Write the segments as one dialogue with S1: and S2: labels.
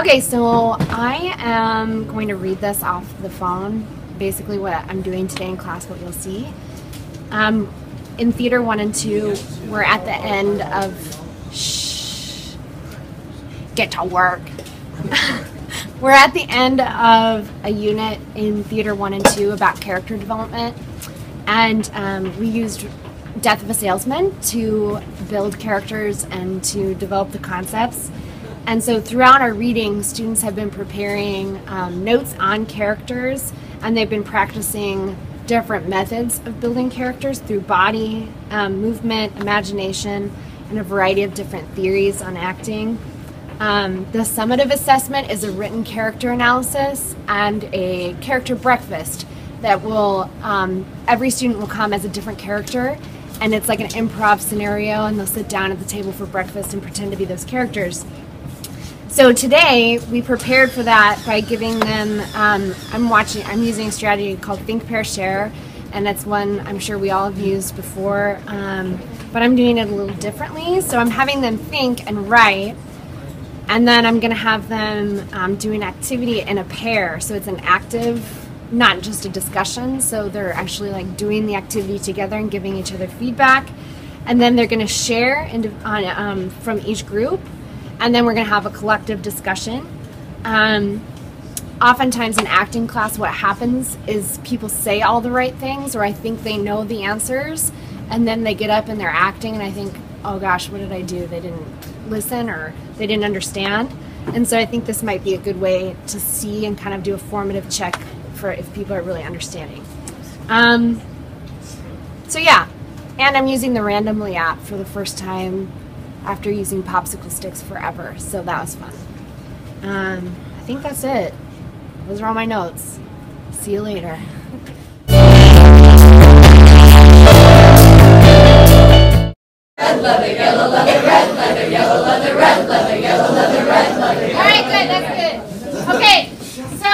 S1: Okay, so I am going to read this off the phone. Basically what I'm doing today in class, what you'll see. In Theater 1 and 2, we're at the end of... Shh. Get to work. We're at the end of a unit in Theater 1 and 2 about character development. And we used Death of a Salesman to build characters and to develop the concepts. And so throughout our reading, students have been preparing notes on characters, and they've been practicing different methods of building characters through body, movement, imagination, and a variety of different theories on acting. The summative assessment is a written character analysis and a character breakfast that will, every student will come as a different character, and it's like an improv scenario, and they'll sit down at the table for breakfast and pretend to be those characters. So today we prepared for that by giving them, I'm using a strategy called Think, Pair, Share, and that's one I'm sure we all have used before, but I'm doing it a little differently. So I'm having them think and write, and then I'm going to have them do an activity in a pair. So it's an active, not just a discussion, so they're actually like doing the activity together and giving each other feedback, and then they're going to share from each group. And then we're going to have a collective discussion. Oftentimes in acting class, what happens is people say all the right things, or I think they know the answers, and then they get up and they're acting, and I think, oh gosh, what did I do? They didn't listen, or they didn't understand. And so I think this might be a good way to see and kind of do a formative check for if people are really understanding. So yeah, and I'm using the Randomly app for the first time after using popsicle sticks forever, so that was fun. I think that's it. Those are all my notes. See you later.
S2: Red leather, yellow leather, red leather, yellow leather, red leather, yellow leather, red leather.
S1: All right, good, that's good. Okay, so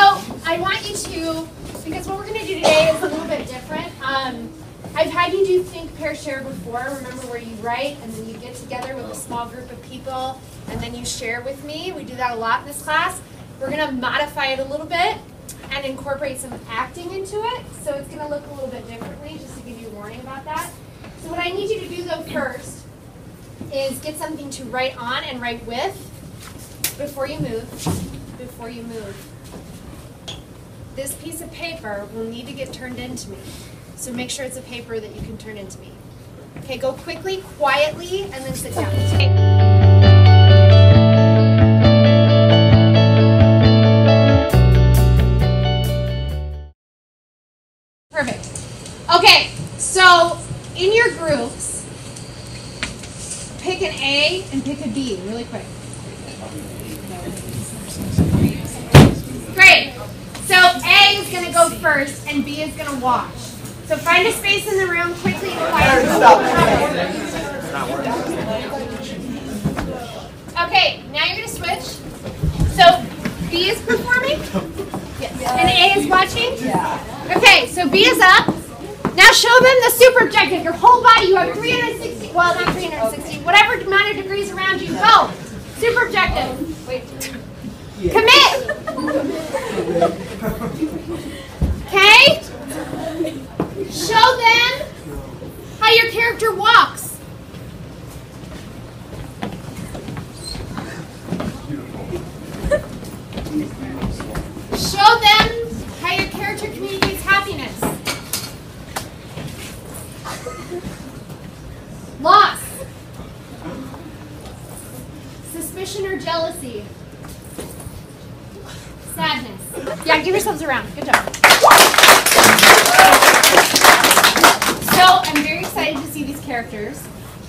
S1: I want you to, because what we're going to do today is a little bit different. I've had you do Think, Pair, Share before. Remember where you write and then you get together with a small group of people and then you share with me. We do that a lot in this class. We're going to modify it a little bit and incorporate some acting into it. So it's going to look a little bit differently, just to give you a warning about that. So what I need you to do though first is get something to write on and write with before you move. Before you move. This piece of paper will need to get turned into me. So make sure it's a paper that you can turn into me. Okay, go quickly, quietly, and then sit down. Okay. Perfect. Okay, so in your groups, pick an A and pick a B really quick. Great. So A is going to go first and B is going to watch. So find a space in the room quickly and quietly. Okay, now you're going to switch. So B is performing? Yes. And A is watching? Yeah. Okay, so B is up. Now show them the super objective. Your whole body, you have 360, well not 360, whatever amount of degrees around you. Go. Super objective. Wait. Commit. Okay? Show them how your character walks. Show them how your character communicates happiness. Loss. Suspicion or jealousy. Sadness. Yeah, give yourselves a round. Good job. So I'm very excited to see these characters.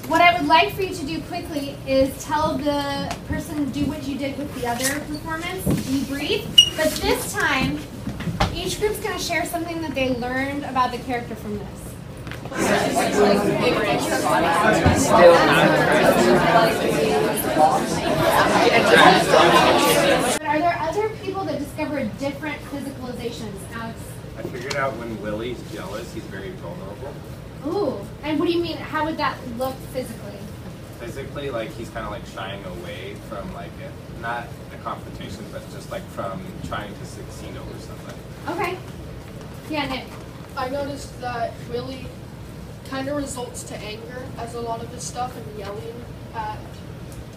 S1: What I would like for you to do quickly is tell the person, do what you did with the other performance, debrief. But this time, each group's going to share something that they learned about the character from this. But are there other people that discovered different physicalizations, Alex?
S3: I figured out when Willie's jealous, he's very vulnerable.
S1: Ooh, and what do you mean, how would that look physically?
S3: physically, like he's kind of like shying away from like not a confrontation, but just like from trying to succeed over something.
S1: Okay. Yeah, Nick.
S4: I noticed that Willie kind of results to anger as a lot of his stuff and yelling at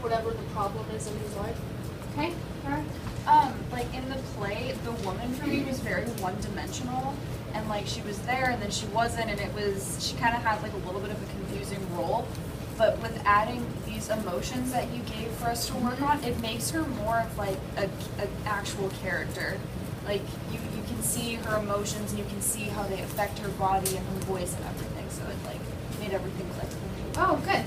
S4: whatever the problem is in his life.
S1: Okay. Alright.
S5: Like in the play, the woman for me was very one-dimensional, and like she was there and then she wasn't, and she kind of had like a little bit of a confusing role. But with adding these emotions that you gave for us to work on, it makes her more of like an actual character. Like you can see her emotions and you can see how they affect her body and her voice and everything. So it like made everything click for me.
S1: Oh, good.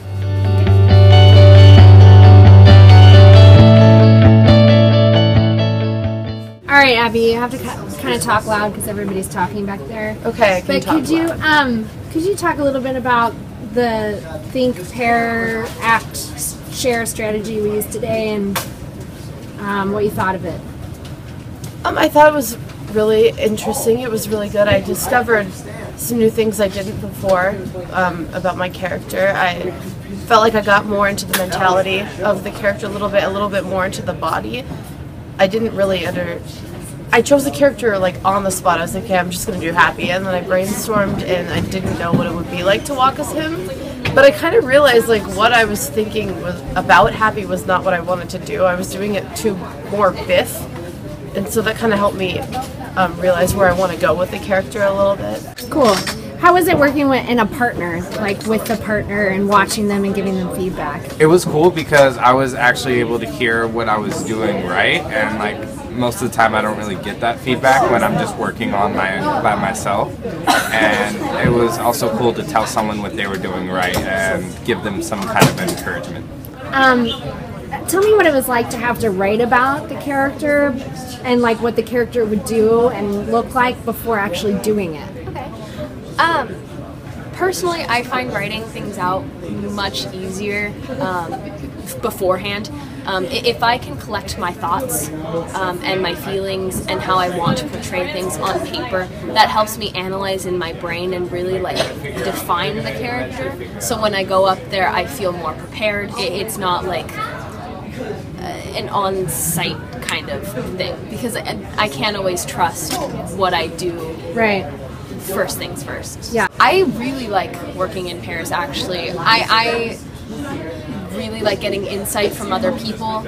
S1: All right, Abby, you have to kind of talk loud because everybody's talking back there.
S6: Okay, I can
S1: But
S6: talk
S1: could you talk a little bit about the think, pair, act, share strategy we used today and what you thought of it?
S6: I thought it was really interesting. It was really good. I discovered some new things I didn't before about my character. I felt like I got more into the mentality of the character a little bit more into the body. I didn't really I chose the character like on the spot. I was like, okay, I'm just gonna do Happy, and then I brainstormed and I didn't know what it would be like to walk as him. But I kind of realized like what I was thinking was about Happy was not what I wanted to do. I was doing it to more Biff, and so that kind of helped me realize where I want to go with the character a little bit.
S1: Cool. How was it working in a partner, like with the partner and watching them and giving them feedback?
S3: It was cool because I was actually able to hear what I was doing right, and like most of the time I don't really get that feedback when I'm just working on by myself. And it was also cool to tell someone what they were doing right and give them some kind of encouragement.
S1: Tell me what it was like to have to write about the character and like what the character would do and look like before actually doing it.
S7: Personally, I find writing things out much easier beforehand. If I can collect my thoughts and my feelings and how I want to portray things on paper, that helps me analyze in my brain and really like define the character. So when I go up there, I feel more prepared. It's not like an on-site kind of thing, because I can't always trust what I do.
S1: Right.
S7: First things first.
S1: Yeah.
S7: I really like working in pairs, actually. I really like getting insight from other people.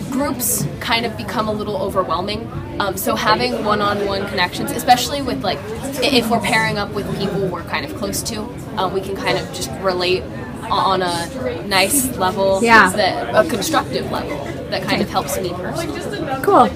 S7: Groups kind of become a little overwhelming. So having one-on-one connections, especially with like, if we're pairing up with people we're kind of close to, we can kind of just relate on a nice level,
S1: Yeah.
S7: a constructive level that kind of helps me personally.
S1: Cool.